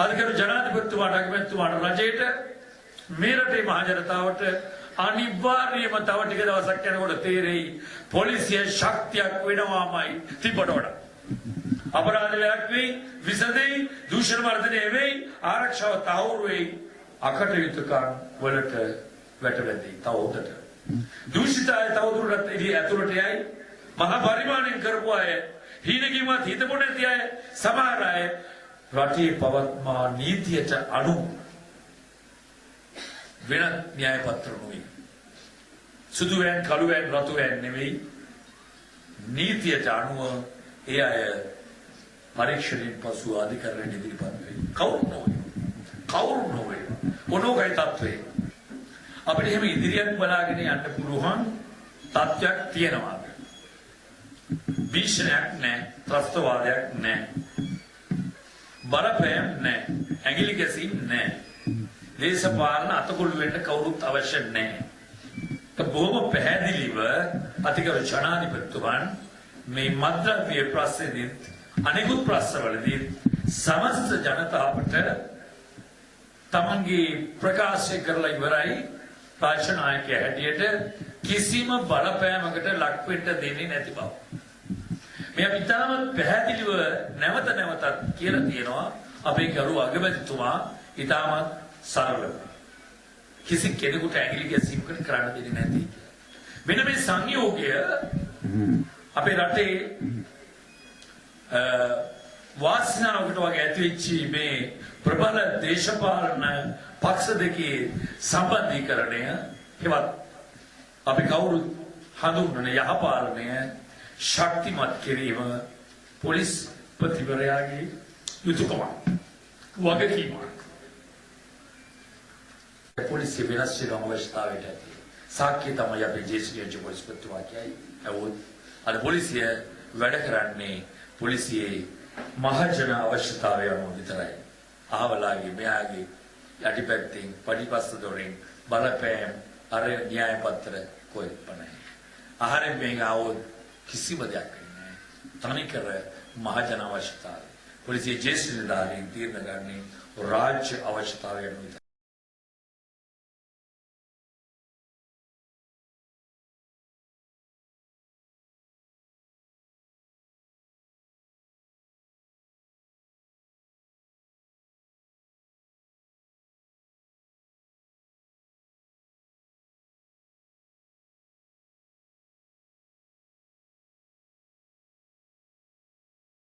අධිකරු ජනාධිපතිතුමාට අගමැතිතුමාට රජයට මේ රටේ මහ ජනතාවට අනිවාර්යයෙන්ම තව ටික දවසක් යනකොට තේරෙයි පොලිසිය ශක්තියක් වෙනවාමයි තිබ්බට වඩා. අපරාධයක් වෙයි, විසදෙයි, දූෂණ වර්ධනය වෙයි, ආරක්ෂාව තහවුරු වෙයි, අකටයුතුකම් වලට වැටෙන්නේ තව උඩට. දූෂිතය තවදුරටත් එළිය ඇතුළට යයි. මහා පරිමාණයෙන් කරපු අය, හීනකින්වත් හිතපො නැති අය, සමහර අය රටේ පවත්මා නීතියට අනුව වෙනත් න්‍යාය පත්‍ර නොවේ. සුදු වෑන්, කළු වෑන්, රතු වෑන් නෙවෙයි. නීතියට අනුව ඒ අය පරීක්ෂණයෙන් පසු අධිකරණයට ඉදිරිපත් වෙයි. කවුරු නොවේ. මොනෝගයි තත්ත්වය. අපිට එහෙම ඉදිරියට බලාගෙන යන්න පුළුවන් තත්ත්වයක් තියෙනවා. භීෂණයක් නැහැ, ත්‍රස්තවාදයක් නැහැ, බලපෑම් නැහැ, ඇඟිලි ගැසීම් නැහැ, දේශපාලන අතකොළු වෙන්න කවුරුත් අවශ්‍ය නැහැ. බොහොම පැහැදිලිව අතිගරු ජනාධිපතිතුමන් මේ මද්ද්‍රව්‍ය ප්‍රශ්නේදී අනෙකුත් ප්‍රශ්නවලදී සමස්ත ජනතාවට තමන්ගේ ප්‍රකාශය කරලා ඉවරයි. රාජ්‍ය නායකයා හැටියට කිසිම බලපෑමකට ලක් වෙන්න දෙන්නේ නැති බව. මේ ඉතාමත් පැහැදිලිව නැවත නැවතත් කියලා තියෙනවා අපේ ගරු අගමැතිතුමා ඉතාමත් සරලව. කිසි කෙනෙකුට ඇඟිලි ගැසීමකට කරන්න දෙන්නේ නැති. මෙන්න මේ සංයෝගය අපේ රටේ වාසනාවකට වගේ ඇතිවෙච්ච මේ ප්‍රබල දේශපාලන පක්ෂ දෙකේ සම්බන්ධීකරණය හෙවත් අපි කවුරුත් හඳුන්වන යහපාලනය ශක්තිමත් කිරීම පොලිස්පතිවරයාගේ යුතුයකමක් වගකීමක්. පොලිසිය වෙනස් වෙන අවශ්‍යතාවයට ඇති. සාක්ෂි තමයි අපේ ජේෂ්ඨ පොලිස්පතිතුමා කියයි. අද පොලිසිය වැඩ කරන්නේ පොලිසියේ මහජන අවශ්‍යතාවය අනුව විතරයි. ආවලාගේ මෙයාගේ යටිපැත්තෙන් පඩිපස්ස දොරෙන් බලපෑම් අර න්‍යාය පත්‍ර කොහෙත්ම නැහැ. ආහාරයෙන් මේක આવොත් කිසිම දෙයක් නැහැ. තනිකර මහජන අවශ්‍යතාවය. පොලිසිය ජේෂ්ඨ නිලධාරීන් තීරණ ගන්නේ රාජ්‍ය අවශ්‍යතාවය අනුව.